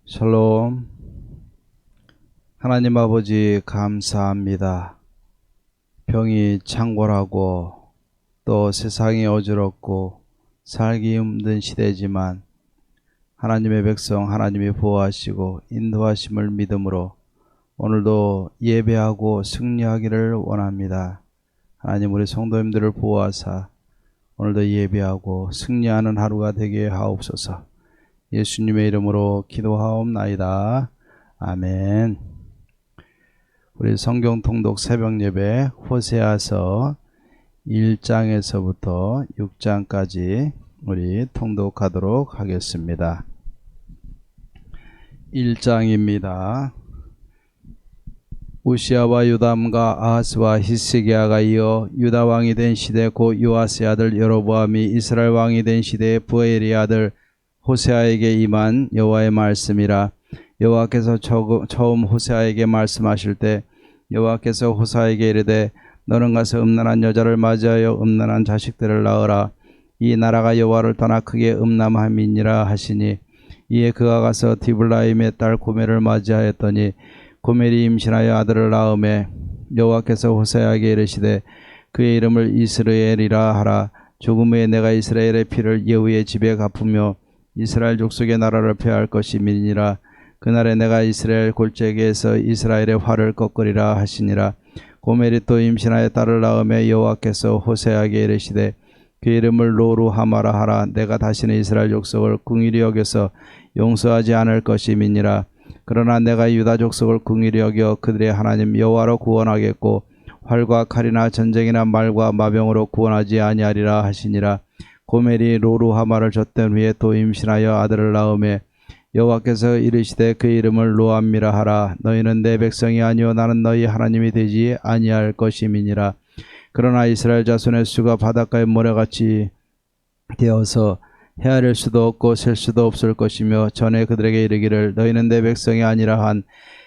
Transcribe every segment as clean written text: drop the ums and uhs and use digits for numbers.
샬롬. 하나님 아버지 감사합니다. 병이 창궐하고 또 세상이 어지럽고 살기 힘든 시대지만 하나님의 백성 하나님이 보호하시고 인도하심을 믿음으로 오늘도 예배하고 승리하기를 원합니다. 하나님 우리 성도님들을 보호하사 오늘도 예배하고 승리하는 하루가 되게 하옵소서. 예수님의 이름으로 기도하옵나이다. 아멘. 우리 성경 통독 새벽 예배 호세아서 1장에서부터 6장까지 우리 통독하도록 하겠습니다. 1장입니다. 우시아와 요담과 아하스와 히스기야가 이어 유다 왕이 된 시대 곧 요아스의 아들 여로보암이 이스라엘 왕이 된 시대의 부엘의 아들 호세아에게 임한 여호와의 말씀이라. 여호와께서 처음 호세아에게 말씀하실 때 여호와께서 호세아에게 이르되 너는 가서 음란한 여자를 맞이하여 음란한 자식들을 낳으라. 이 나라가 여호와를 떠나 크게 음란함이니라 하시니, 이에 그가 가서 디블라임의 딸 고멜을 맞이하였더니 고멜이 임신하여 아들을 낳음에 여호와께서 호세아에게 이르시되 그의 이름을 이스라엘이라 하라. 죽음 후에 내가 이스라엘의 피를 예후의 집에 갚으며 이스라엘 족속의 나라를 폐할 것임이니라. 그날에 내가 이스라엘 골짜기에서 이스라엘의 활을 꺾으리라 하시니라. 고멜이 또 임신하여 딸을 낳음에 여호와께서 호세아에게 이르시되 그 이름을 로루하마라 하라. 내가 다시는 이스라엘 족속을 긍휼히 여겨서 용서하지 않을 것임이니라. 그러나 내가 유다 족속을 긍휼히 여겨 그들의 하나님 여호와로 구원하겠고 활과 칼이나 전쟁이나 말과 마병으로 구원하지 아니하리라 하시니라. 고멜이 로루하마를 젖된 후에 또 임신하여 아들을 낳음에 여호와께서 이르시되 그 이름을 로암미라 하라. 너희는 내 백성이 아니요 나는 너희 하나님이 되지 아니할 것임이니라. 그러나 이스라엘 자손의 수가 바닷가의 모래같이 되어서 헤아릴 수도 없고 셀 수도 없을 것이며 전에 그들에게 이르기를 너희는 내 백성이 아니라 한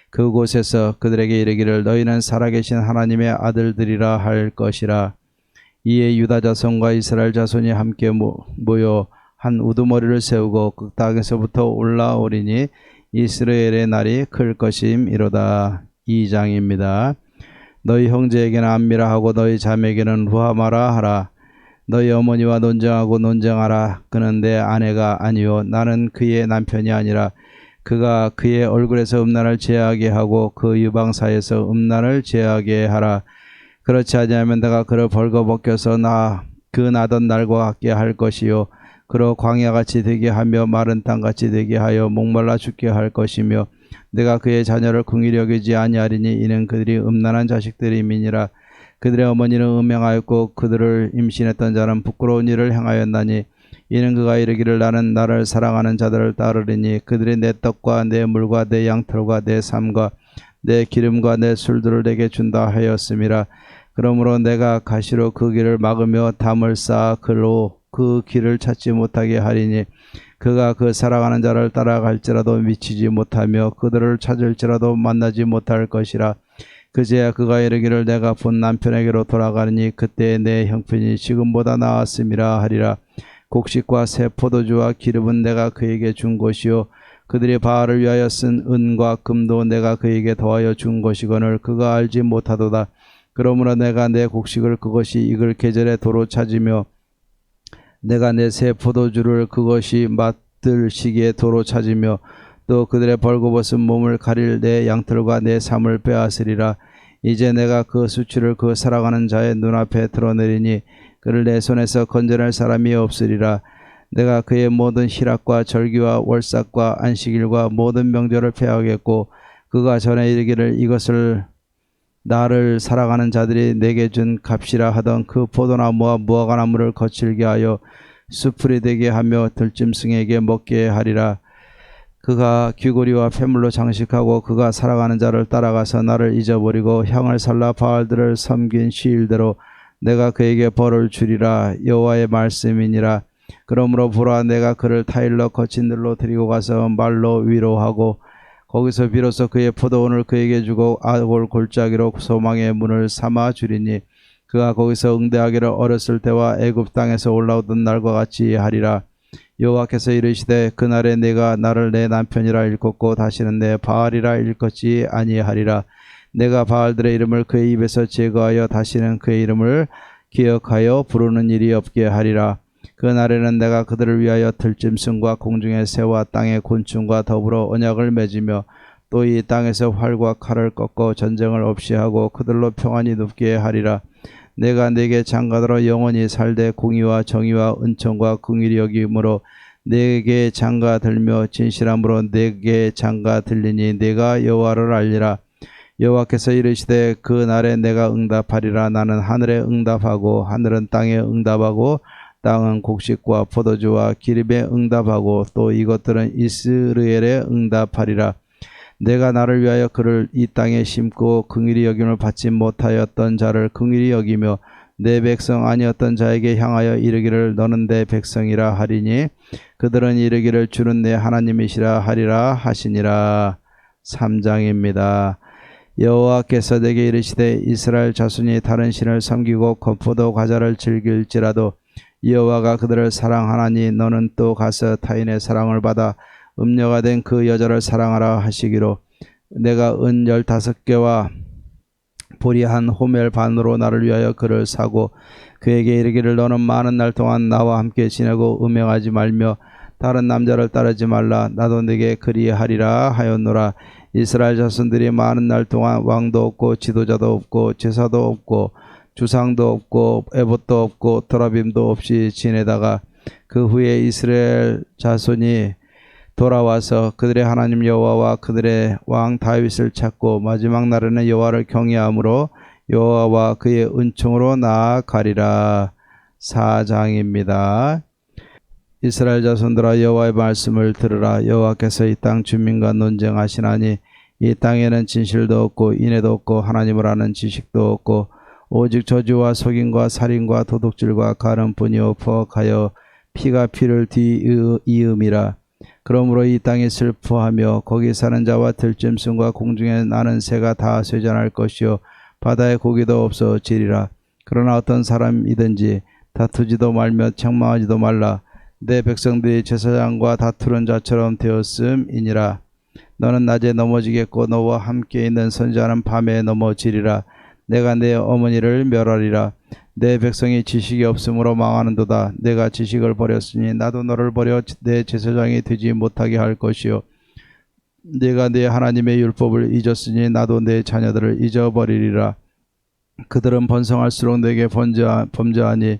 그곳에서 그들에게 이르기를 너희는 살아계신 하나님의 아들들이라 할 것이라. 이에 유다 자손과 이스라엘 자손이 함께 모여 한 우두머리를 세우고 그 땅에서부터 올라오리니 이스라엘의 날이 클 것임이로다. 2장입니다. 너희 형제에게는 암미라 하고 너희 자매에게는 루하마라 하라. 너희 어머니와 논쟁하라. 그는 내 아내가 아니요 나는 그의 남편이 아니라 그가 그의 얼굴에서 음란을 제하게 하고 그 유방사에서 음란을 제하게 하라. 그렇지 아니하면 내가 그를 벌거벗겨서 그 나던 날과 같게 할 것이요 그로 광야같이 되게 하며 마른 땅같이 되게 하여 목말라 죽게 할 것이며 내가 그의 자녀를 긍휼히 여기지 아니하리니 이는 그들이 음란한 자식들임이니라. 그들의 어머니는 음행하였고 그들을 임신했던 자는 부끄러운 일을 행하였나니 이는 그가 이르기를 나는 나를 사랑하는 자들을 따르리니 그들이 내 떡과 내 물과 내 양털과 내 삶과 내 기름과 내 술들을 내게 준다 하였음이라. 그러므로 내가 가시로 그 길을 막으며 담을 쌓아 그 길을 찾지 못하게 하리니 그가 그 사랑하는 자를 따라갈지라도 미치지 못하며 그들을 찾을지라도 만나지 못할 것이라. 그제야 그가 이르기를 내가 본 남편에게로 돌아가리니 그때 내 형편이 지금보다 나았음이라 하리라. 곡식과 새 포도주와 기름은 내가 그에게 준 것이요 그들이 바알을 위하여 쓴 은과 금도 내가 그에게 더하여 준 것이거늘 그가 알지 못하도다. 그러므로 내가 내 곡식을 그것이 익을 계절에 도로 찾으며 내가 내 새 포도주를 그것이 맛들 시기에 도로 찾으며 또 그들의 벌거벗은 몸을 가릴 내 양털과 내 삶을 빼앗으리라. 이제 내가 그 수치를 그 살아가는 자의 눈앞에 드러내리니 그를 내 손에서 건져낼 사람이 없으리라. 내가 그의 모든 희락과 절기와 월삭과 안식일과 모든 명절을 폐하겠고 그가 전에 이르기를 이것을 나를 사랑하는 자들이 내게 준 값이라 하던 그 포도나무와 무화과나무를 거칠게 하여 수풀이 되게 하며 들짐승에게 먹게 하리라. 그가 귀고리와 폐물로 장식하고 그가 사랑하는 자를 따라가서 나를 잊어버리고 향을 살라 바알들을 섬긴 시일대로 내가 그에게 벌을 주리라. 여호와의 말씀이니라. 그러므로 보라 내가 그를 타일러 거친 들로 데리고 가서 말로 위로하고 거기서 비로소 그의 포도원을 그에게 주고 아골 골짜기로 소망의 문을 삼아 주리니 그가 거기서 응대하기를 어렸을 때와 애굽 땅에서 올라오던 날과 같이 하리라. 여호와께서 이르시되 그날에 내가 나를 내 남편이라 일컫고 다시는 내 바알이라 일컫지 아니하리라. 내가 바알들의 이름을 그의 입에서 제거하여 다시는 그의 이름을 기억하여 부르는 일이 없게 하리라. 그날에는 내가 그들을 위하여 들짐승과 공중의 새와 땅의 곤충과 더불어 언약을 맺으며 또 이 땅에서 활과 칼을 꺾어 전쟁을 없이 하고 그들로 평안히 눕게 하리라. 내가 네게 장가들어 영원히 살되 공의와 정의와 은총과 긍휼히 여김으로 네게 장가들며 진실함으로 네게 장가들리니 내가 여호와를 알리라. 여호와께서 이르시되 그 날에 내가 응답하리라. 나는 하늘에 응답하고 하늘은 땅에 응답하고 땅은 곡식과 포도주와 기름에 응답하고 또 이것들은 이스라엘에 응답하리라. 내가 나를 위하여 그를 이 땅에 심고 긍휼히 여김을 받지 못하였던 자를 긍휼히 여기며 내 백성 아니었던 자에게 향하여 이르기를 너는 내 백성이라 하리니 그들은 이르기를 주는 내 하나님이시라 하리라 하시니라. 3장입니다. 여호와께서 내게 이르시되 이스라엘 자손이 다른 신을 섬기고 건포도 과자를 즐길지라도 여호와가 그들을 사랑하나니 너는 또 가서 타인의 사랑을 받아 음녀가 된 그 여자를 사랑하라 하시기로 내가 은 15개와 보리 한 호멜 반으로 나를 위하여 그를 사고 그에게 이르기를 너는 많은 날 동안 나와 함께 지내고 음행하지 말며 다른 남자를 따르지 말라. 나도 네게 그리하리라 하였노라. 이스라엘 자손들이 많은 날 동안 왕도 없고 지도자도 없고 제사도 없고 주상도 없고 에봇도 없고 도라빔도 없이 지내다가 그 후에 이스라엘 자손이 돌아와서 그들의 하나님 여호와와 그들의 왕 다윗을 찾고 마지막 날에는 여호와를 경외함으로 여호와와 그의 은총으로 나아가리라. 4장입니다. 이스라엘 자손들아 여호와의 말씀을 들으라. 여호와께서 이 땅 주민과 논쟁하시나니 이 땅에는 진실도 없고 인애도 없고 하나님을 아는 지식도 없고 오직 저주와 속임과 살인과 도둑질과 가늠뿐이요 포악하여 피가 피를 뒤이음이라. 그러므로 이 땅이 슬퍼하며 거기 사는 자와 들짐승과 공중에 나는 새가 다 쇠잔할 것이요 바다의 고기도 없어지리라. 그러나 어떤 사람이든지 다투지도 말며 책망하지도 말라. 내 백성들이 제사장과 다투는 자처럼 되었음이니라. 너는 낮에 넘어지겠고 너와 함께 있는 선지자는 밤에 넘어지리라. 내가 내 어머니를 멸하리라. 내 백성이 지식이 없으므로 망하는도다. 내가 지식을 버렸으니 나도 너를 버려 내 제사장이 되지 못하게 할 것이요 내가 내 하나님의 율법을 잊었으니 나도 내 자녀들을 잊어버리리라. 그들은 번성할수록 내게 범죄하니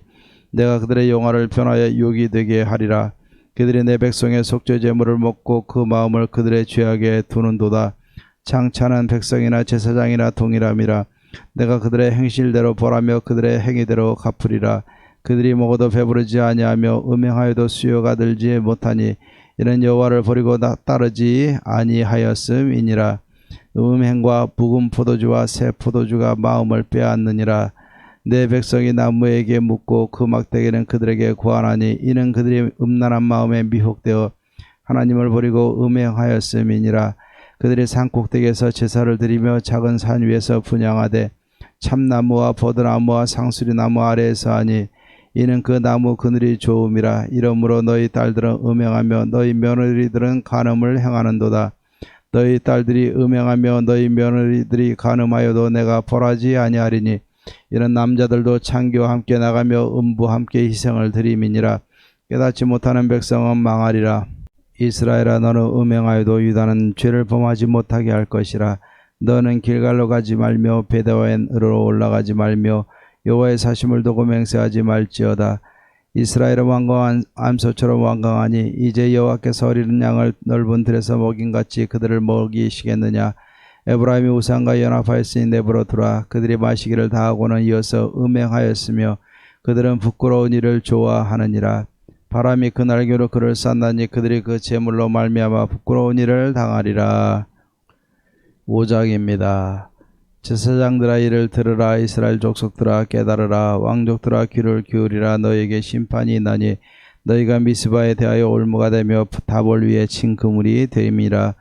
내가 그들의 영화를 변하여 유혹이 되게 하리라. 그들이 내 백성의 속죄 제물을 먹고 그 마음을 그들의 죄악에 두는도다. 장차는 백성이나 제사장이나 동일함이라. 내가 그들의 행실대로 벌하며 그들의 행위대로 갚으리라. 그들이 먹어도 배부르지 아니하며 음행하여도 수요가 들지 못하니 이는 여호와를 버리고 따르지 아니하였음이니라. 음행과 묵은 포도주와 새 포도주가 마음을 빼앗느니라. 내 백성이 나무에게 묻고 그 막대기는 그들에게 고하나니 이는 그들이 음란한 마음에 미혹되어 하나님을 버리고 음행하였음이니라. 그들이 산꼭대기에서 제사를 드리며 작은 산 위에서 분향하되 참나무와 버드나무와 상수리나무 아래에서 하니 이는 그 나무 그늘이 좋음이라. 이러므로 너희 딸들은 음행하며 너희 며느리들은 간음을 행하는도다. 너희 딸들이 음행하며 너희 며느리들이 간음하여도 내가 벌하지 아니하리니 이런 남자들도 창기와 함께 나가며 음부와 함께 희생을 드림이니라. 깨닫지 못하는 백성은 망하리라. 이스라엘아 너는 음행하여도 유다는 죄를 범하지 못하게 할 것이라. 너는 길갈로 가지 말며 베다웬으로 올라가지 말며 여호와의 사심을 두고 맹세하지 말지어다. 이스라엘은 완강한 암소처럼 완강하니 이제 여호와께서 어린 양을 넓은 들에서 먹인같이 그들을 먹이시겠느냐. 에브라임이 우상과 연합하였으니 내버려 두라. 그들이 마시기를 다하고는 이어서 음행하였으며 그들은 부끄러운 일을 좋아하느니라. 바람이 그 날개로 그를 쌌나니 그들이 그 재물로 말미암아 부끄러운 일을 당하리라. 5장입니다. 제사장들아 이를 들으라. 이스라엘 족속들아 깨달으라. 왕족들아 귀를 기울이라. 너희에게 심판이 있나니 너희가 미스바에 대하여 올무가 되며 다볼 위에 친 그물이 됨이라.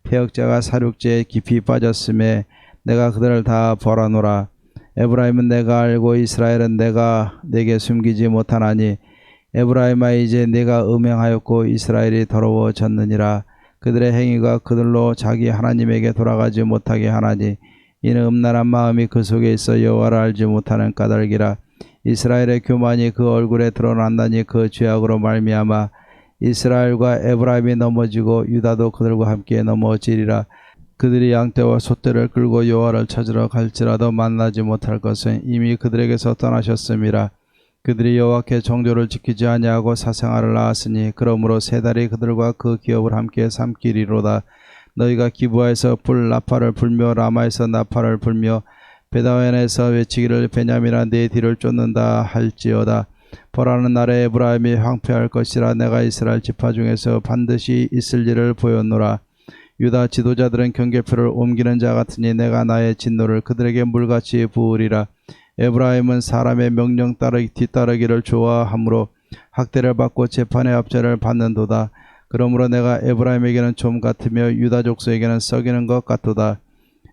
패역자가 사륙제에 깊이 빠졌음에 내가 그들을 다 벌하노라. 에브라임은 내가 알고 이스라엘은 내가 내게 숨기지 못하나니 에브라임아 이제 네가 음행하였고 이스라엘이 더러워졌느니라. 그들의 행위가 그들로 자기 하나님에게 돌아가지 못하게 하나니 이는 음란한 마음이 그 속에 있어 여호와를 알지 못하는 까닭이라. 이스라엘의 교만이 그 얼굴에 드러난다니 그 죄악으로 말미암아 이스라엘과 에브라임이 넘어지고 유다도 그들과 함께 넘어지리라. 그들이 양떼와 소떼를 끌고 여호와를 찾으러 갈지라도 만나지 못할 것은 이미 그들에게서 떠나셨음이라. 그들이 여호와께 정조를 지키지 아니하고 사생아를 낳았으니 그러므로 세 달이 그들과 그 기업을 함께 삼키리로다. 너희가 기브아에서 나팔을 불며 라마에서 나팔을 불며 베다웬에서 외치기를 베냐민아 내 뒤를 쫓는다 할지어다. 벌하는 날에 에브라임이 황폐할 것이라. 내가 이스라엘 지파 중에서 반드시 있을 일을 보였노라. 유다 지도자들은 경계표를 옮기는 자 같으니 내가 나의 진노를 그들에게 물같이 부으리라. 에브라임은 사람의 명령 뒤따르기를 좋아하므로 학대를 받고 재판의 압제를 받는도다. 그러므로 내가 에브라임에게는 좀 같으며 유다 족속에게는 썩이는 것 같도다.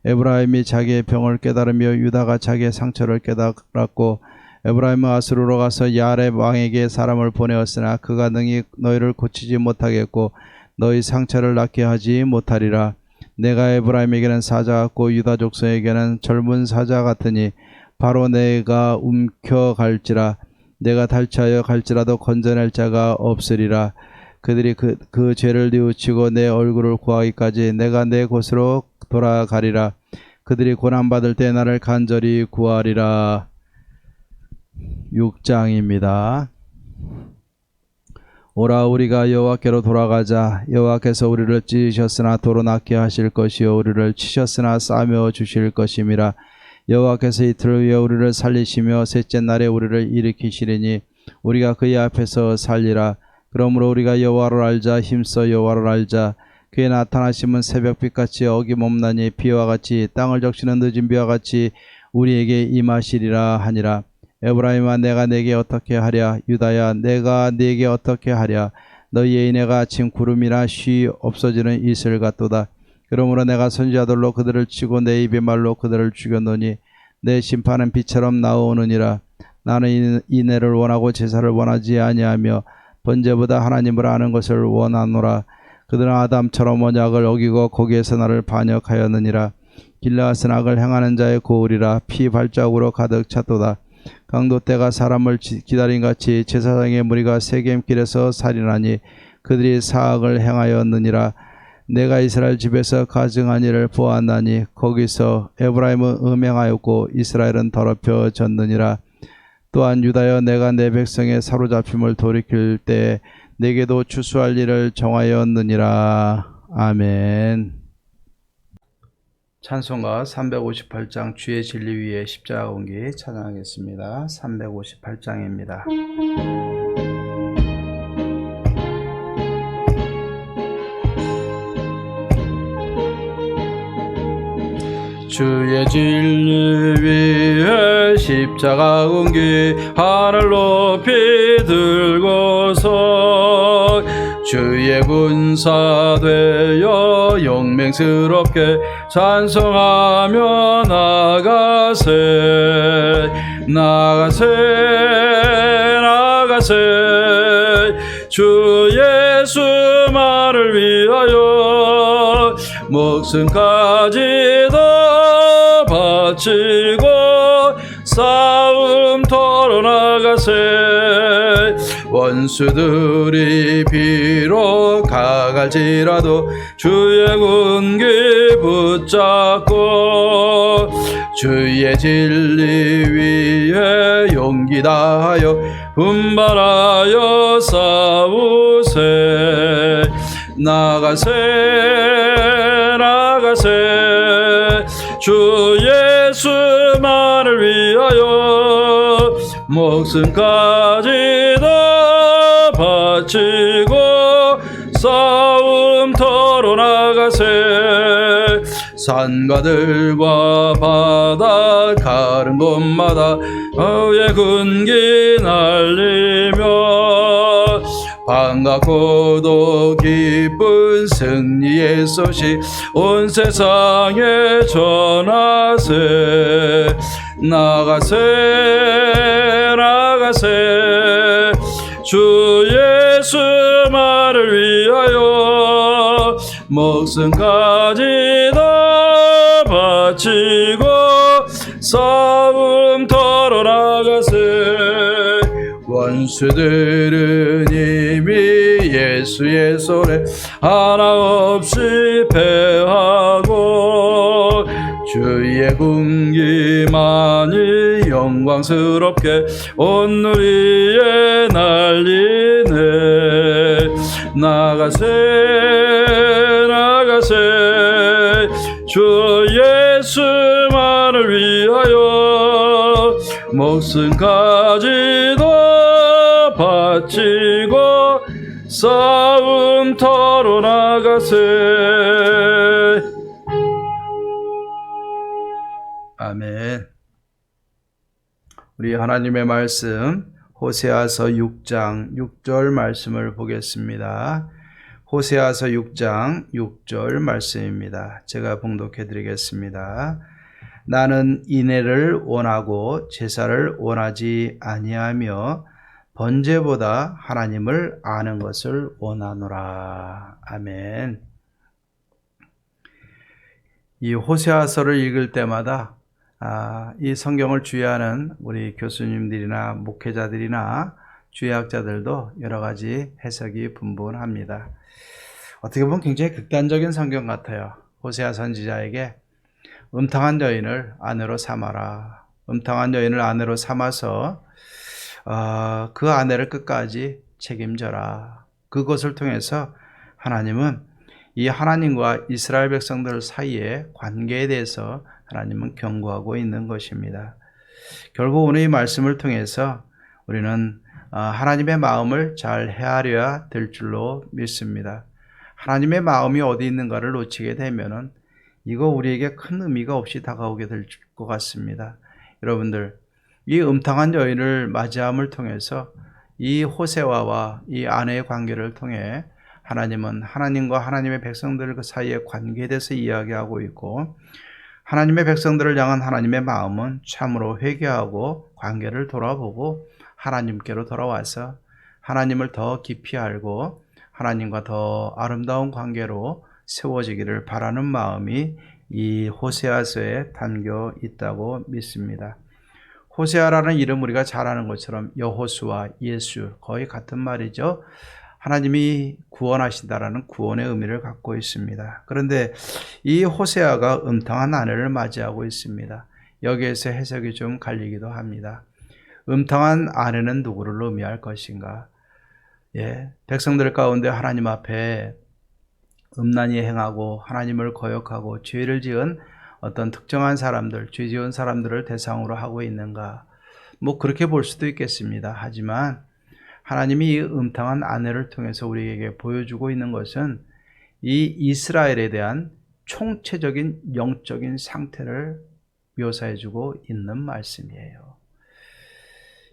에브라임이 자기의 병을 깨달으며 유다가 자기의 상처를 깨달았고 에브라임은 아수르로 가서 야렙 왕에게 사람을 보내었으나 그가 능히 너희를 고치지 못하겠고 너희 상처를 낫게 하지 못하리라. 내가 에브라임에게는 사자 같고 유다 족속에게는 젊은 사자 같으니 바로 내가 움켜갈지라. 내가 탈취하여 갈지라도 건져낼 자가 없으리라. 그들이 그 죄를 뉘우치고 내 얼굴을 구하기까지 내가 내 곳으로 돌아가리라. 그들이 고난받을 때 나를 간절히 구하리라. 6장입니다. 오라 우리가 여호와께로 돌아가자. 여호와께서 우리를 찢으셨으나 도로 낫게 하실 것이요 우리를 치셨으나 싸매어 주실 것임이라. 여호와께서 이틀 위에 우리를 살리시며 셋째 날에 우리를 일으키시리니 우리가 그의 앞에서 살리라. 그러므로 우리가 여호와를 알자. 힘써 여호와를 알자. 그의 나타나심은 새벽빛같이 어김없나니 비와 같이 땅을 적시는 늦은 비와 같이 우리에게 임하시리라 하니라. 에브라임아 내가 내게 어떻게 하랴. 유다야 내가 네게 어떻게 하랴. 너희의 인애가 아침 구름이나 쉬 없어지는 이슬 같도다. 그러므로 내가 선지자들로 그들을 치고 내 입의 말로 그들을 죽였노니 내 심판은 비처럼 나오느니라. 나는 인애를 원하고 제사를 원하지 아니하며 번제보다 하나님을 아는 것을 원하노라. 그들은 아담처럼 언약을 어기고 거기에서 나를 반역하였느니라. 길르앗은 악을 행하는 자의 고울이라. 피 발자국으로 가득 찼도다. 강도 때가 사람을 기다린같이 제사장의 무리가 세겜길에서 살인하니 그들이 사악을 행하였느니라. 내가 이스라엘 집에서 가증한 일을 보았나니 거기서 에브라임은 음행하였고 이스라엘은 더럽혀졌느니라. 또한 유다여 내가 내 백성의 사로잡힘을 돌이킬 때 내게도 추수할 일을 정하였느니라. 아멘. 찬송가 358장 주의 진리 위에 십자가 온기 찬양하겠습니다. 358장입니다. 주의 진리 위에 십자가 온기 하늘 높이 들고서 주의 군사 되어 용맹스럽게 찬송하며 나가세 나가세 나가세 주 예수 말을 위하여 목숨까지도 바치고 싸움터로 나가세 원수들이 비록 강할지라도 주의 군기 붙잡고 주의 진리 위에 용기 다하여 분발하여 싸우세 나가세 나가세 주 예수 말을 위하여 목숨까지도 바치고 싸움터로 나가세 산가들과 바다 가는 곳마다 주의 군기 날리며 반갑고도 기쁜 승리의 소식 온 세상에 전하세 나가세 나가세 주 예수만을 위하여 목숨까지 다 바치고 싸움터로 나가세. 원수들은 이미 예수의 손에 하나 없이 패하고 주의 군기만이 영광스럽게 온 누리에 날리네. 나가세 나가세 주 예수만을 위하여 목숨까지 다 바치고 싸움터로 나가세. 아멘. 우리 하나님의 말씀 호세아서 6장 6절 말씀을 보겠습니다. 호세아서 6장 6절 말씀입니다. 제가 봉독해 드리겠습니다. 나는 인애를 원하고 제사를 원하지 아니하며 번제보다 하나님을 아는 것을 원하노라. 아멘. 이 호세아서를 읽을 때마다 이 성경을 주의하는 우리 교수님들이나 목회자들이나 주의학자들도 여러 가지 해석이 분분합니다. 어떻게 보면 굉장히 극단적인 성경 같아요. 호세아 선지자에게 음탕한 여인을 아내로 삼아라. 음탕한 여인을 아내로 삼아서 그 아내를 끝까지 책임져라. 그것을 통해서 하나님은 이 하나님과 이스라엘 백성들 사이의 관계에 대해서 하나님은 경고하고 있는 것입니다. 결국 오늘 이 말씀을 통해서 우리는 하나님의 마음을 잘 헤아려야 될 줄로 믿습니다. 하나님의 마음이 어디 있는가를 놓치게 되면은 이거 우리에게 큰 의미가 없이 다가오게 될 것 같습니다. 여러분들, 이 음탕한 여인을 맞이함을 통해서 이 호세아와 이 아내의 관계를 통해 하나님은 하나님과 하나님의 백성들 그 사이의 관계에 대해서 이야기하고 있고, 하나님의 백성들을 향한 하나님의 마음은 참으로 회개하고 관계를 돌아보고 하나님께로 돌아와서 하나님을 더 깊이 알고 하나님과 더 아름다운 관계로 세워지기를 바라는 마음이 이 호세아서에 담겨 있다고 믿습니다. 호세아라는 이름 우리가 잘 아는 것처럼 여호수아, 예수 거의 같은 말이죠. 하나님이 구원하신다라는 구원의 의미를 갖고 있습니다. 그런데 이 호세아가 음탕한 아내를 맞이하고 있습니다. 여기에서 해석이 좀 갈리기도 합니다. 음탕한 아내는 누구를 의미할 것인가? 백성들 가운데 하나님 앞에 음란히 행하고 하나님을 거역하고 죄를 지은 어떤 특정한 사람들, 죄 지은 사람들을 대상으로 하고 있는가? 그렇게 볼 수도 있겠습니다. 하지만 하나님이 이 음탕한 아내를 통해서 우리에게 보여주고 있는 것은 이 이스라엘에 대한 총체적인 영적인 상태를 묘사해주고 있는 말씀이에요.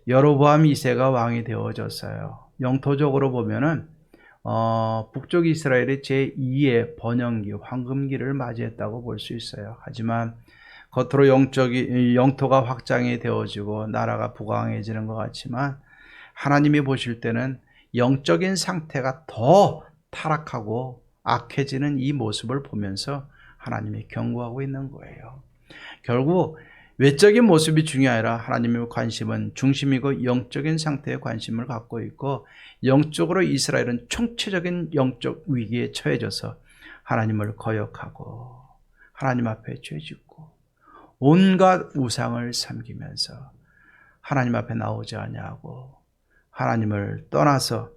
여로보암 2세가 왕이 되어졌어요. 영토적으로 보면은 북쪽 이스라엘이 제2의 번영기, 황금기를 맞이했다고 볼 수 있어요. 하지만 겉으로 영토가 확장이 되어지고 나라가 부강해지는 것 같지만 하나님이 보실 때는 영적인 상태가 더 타락하고 악해지는 이 모습을 보면서 하나님이 경고하고 있는 거예요. 결국 외적인 모습이 중요한 아니라 하나님의 관심은 중심이고 영적인 상태에 관심을 갖고 있고, 영적으로 이스라엘은 총체적인 영적 위기에 처해져서 하나님을 거역하고 하나님 앞에 죄짓고 온갖 우상을 섬기면서 하나님 앞에 나오지 아니하고 하나님을 떠나서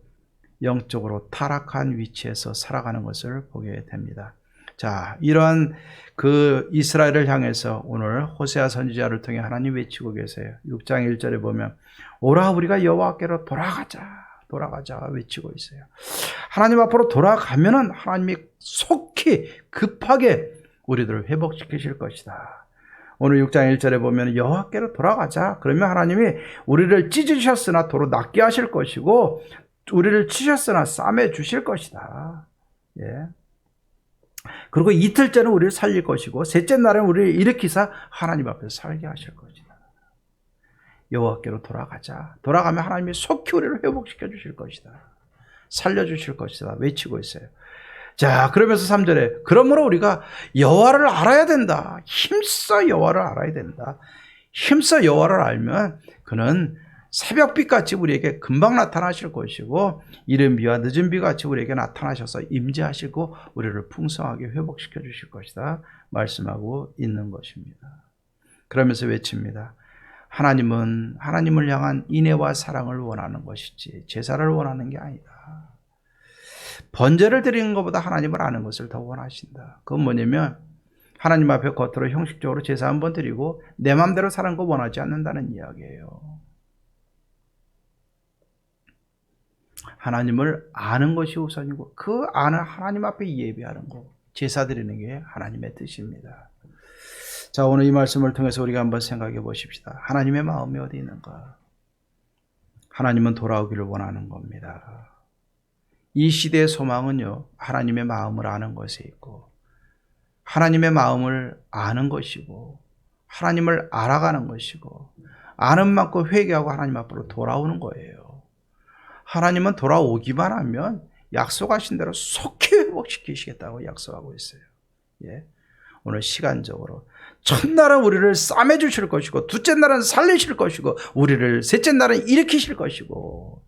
영적으로 타락한 위치에서 살아가는 것을 보게 됩니다. 자, 이러한 그 이스라엘을 향해서 오늘 호세아 선지자를 통해 하나님 외치고 계세요. 6장 1절에 보면 오라 우리가 여호와께로 돌아가자 외치고 있어요. 하나님 앞으로 돌아가면은 하나님이 속히 급하게 우리들을 회복시키실 것이다. 오늘 6장 1절에 보면 여호와께로 돌아가자. 그러면 하나님이 우리를 찢으셨으나 도로 낫게 하실 것이고 우리를 치셨으나 싸매 주실 것이다. 그리고 이틀째는 우리를 살릴 것이고 셋째 날은 우리를 일으키사 하나님 앞에서 살게 하실 것이다. 여호와께로 돌아가자. 돌아가면 하나님이 속히 우리를 회복시켜 주실 것이다. 살려주실 것이다. 외치고 있어요. 자, 그러면서 3절에 그러므로 우리가 여호와를 알아야 된다. 힘써 여호와를 알아야 된다. 힘써 여호와를 알면 그는 새벽빛같이 우리에게 금방 나타나실 것이고 이른 비와 늦은 비같이 우리에게 나타나셔서 임재하시고 우리를 풍성하게 회복시켜 주실 것이다 말씀하고 있는 것입니다. 그러면서 외칩니다. 하나님은 하나님을 향한 인애와 사랑을 원하는 것이지 제사를 원하는 게 아니다. 번제를 드리는 것보다 하나님을 아는 것을 더 원하신다. 그건 뭐냐면 하나님 앞에 겉으로 형식적으로 제사 한번 드리고 내 마음대로 사는 거 원하지 않는다는 이야기예요. 하나님을 아는 것이 우선이고 그 아는 하나님 앞에 예배하는 거, 제사 드리는 게 하나님의 뜻입니다. 자, 오늘 이 말씀을 통해서 우리가 한번 생각해 보십시다. 하나님의 마음이 어디 있는가? 하나님은 돌아오기를 원하는 겁니다. 이 시대의 소망은요, 하나님의 마음을 아는 것에 있고 하나님의 마음을 아는 것이고 하나님을 알아가는 것이고 아는 만큼 회개하고 하나님 앞으로 돌아오는 거예요. 하나님은 돌아오기만 하면 약속하신 대로 속히 회복시키시겠다고 약속하고 있어요. 예. 오늘 시간적으로 첫날은 우리를 싸매 주실 것이고 둘째 날은 살리실 것이고 우리를 셋째 날은 일으키실 것이고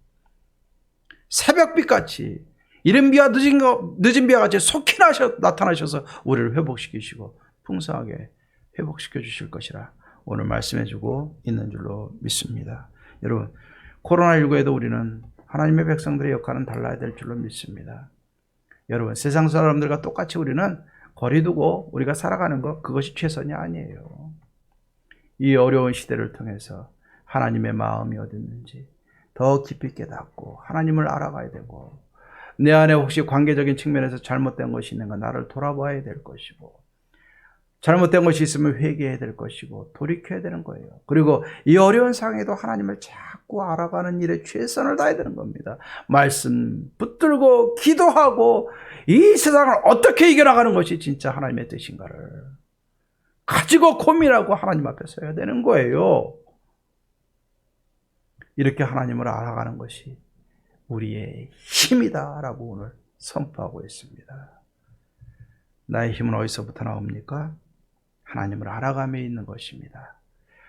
새벽빛같이 이른 비와 늦은 비와 같이 속히 나타나셔서 우리를 회복시키시고 풍성하게 회복시켜 주실 것이라 오늘 말씀해 주고 있는 줄로 믿습니다. 여러분, 코로나19에도 우리는 하나님의 백성들의 역할은 달라야 될 줄로 믿습니다. 여러분, 세상 사람들과 똑같이 우리는 거리 두고 우리가 살아가는 것, 그것이 최선이 아니에요. 이 어려운 시대를 통해서 하나님의 마음이 어디 있는지 더 깊이 깨닫고 하나님을 알아가야 되고 내 안에 혹시 관계적인 측면에서 잘못된 것이 있는가 나를 돌아봐야 될 것이고 잘못된 것이 있으면 회개해야 될 것이고 돌이켜야 되는 거예요. 그리고 이 어려운 상황에도 하나님을 자꾸 알아가는 일에 최선을 다해야 되는 겁니다. 말씀 붙들고 기도하고 이 세상을 어떻게 이겨나가는 것이 진짜 하나님의 뜻인가를 가지고 고민하고 하나님 앞에 서야 되는 거예요. 이렇게 하나님을 알아가는 것이 우리의 힘이다라고 오늘 선포하고 있습니다. 나의 힘은 어디서부터 나옵니까? 하나님을 알아감에 있는 것입니다.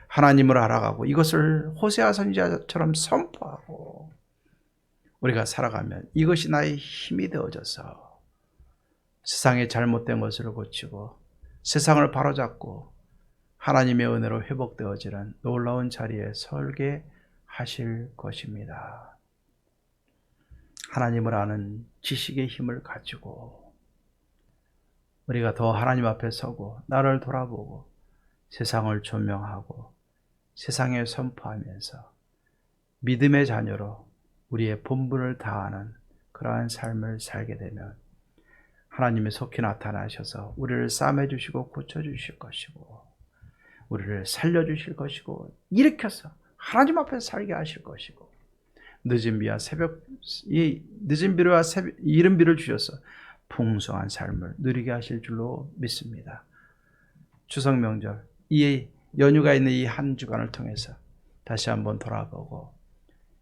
하나님을 알아가고 이것을 호세아 선지자처럼 선포하고 우리가 살아가면 이것이 나의 힘이 되어져서 세상의 잘못된 것을 고치고 세상을 바로잡고 하나님의 은혜로 회복되어지는 놀라운 자리에 설게 하실 것입니다. 하나님을 아는 지식의 힘을 가지고 우리가 더 하나님 앞에 서고 나를 돌아보고 세상을 조명하고 세상에 선포하면서 믿음의 자녀로 우리의 본분을 다하는 그러한 삶을 살게 되면 하나님이 속히 나타나셔서 우리를 싸매주시고 고쳐주실 것이고 우리를 살려주실 것이고 일으켜서 하나님 앞에 살게 하실 것이고 늦은 비와 이른 비를 주셔서 풍성한 삶을 누리게 하실 줄로 믿습니다. 추석 명절 이 연휴가 있는 이 한 주간을 통해서 다시 한번 돌아보고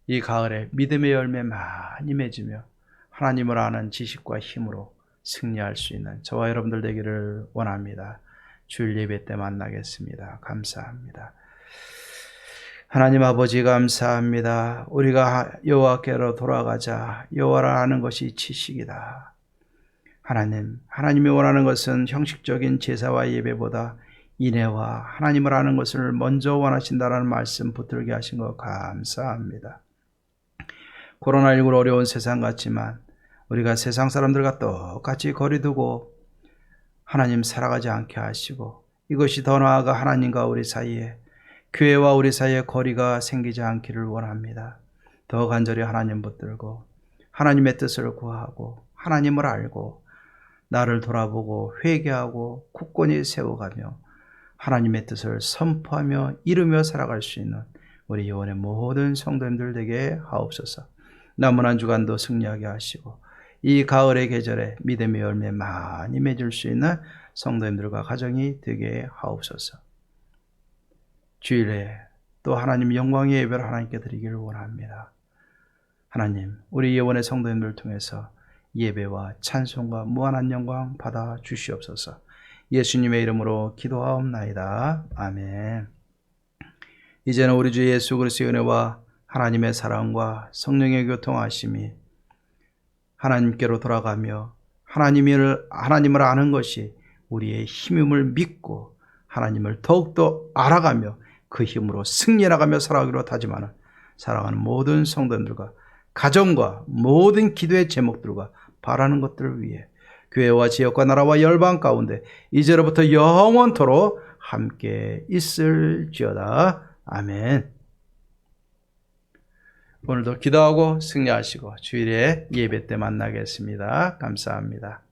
이 가을에 믿음의 열매 많이 맺으며 하나님을 아는 지식과 힘으로 승리할 수 있는 저와 여러분들 되기를 원합니다. 주일 예배 때 만나겠습니다. 감사합니다. 하나님 아버지 감사합니다. 우리가 여호와께로 돌아가자. 여호와를 아는 것이 지식이다. 하나님이 원하는 것은 형식적인 제사와 예배보다 인애와 하나님을 아는 것을 먼저 원하신다라는 말씀 붙들게 하신 것 감사합니다. 코로나19로 어려운 세상 같지만 우리가 세상 사람들과 똑같이 거리두고 하나님 살아가지 않게 하시고 이것이 더 나아가 하나님과 우리 사이에 교회와 우리 사이에 거리가 생기지 않기를 원합니다. 더 간절히 하나님 붙들고 하나님의 뜻을 구하고 하나님을 알고 나를 돌아보고 회개하고 굳건히 세워가며 하나님의 뜻을 선포하며 이루며 살아갈 수 있는 우리 영혼의 모든 성도님들 되게 하옵소서. 남은 한 주간도 승리하게 하시고 이 가을의 계절에 믿음의 열매 많이 맺을 수 있는 성도님들과 가정이 되게 하옵소서. 주일에 또 하나님 영광의 예배를 하나님께 드리기를 원합니다. 하나님, 우리 예원의 성도님들을 통해서 예배와 찬송과 무한한 영광 받아 주시옵소서. 예수님의 이름으로 기도하옵나이다. 아멘. 이제는 우리 주 예수 그리스도의 은혜와 하나님의 사랑과 성령의 교통하심이 하나님께로 돌아가며 하나님을 아는 것이 우리의 힘임을 믿고 하나님을 더욱더 알아가며 그 힘으로 승리해나가며 살아가기로 다짐하는 사랑하는 모든 성도들과 가정과 모든 기도의 제목들과 바라는 것들을 위해 교회와 지역과 나라와 열방 가운데 이제로부터 영원토록 함께 있을지어다. 아멘. 오늘도 기도하고 승리하시고 주일에 예배 때 만나겠습니다. 감사합니다.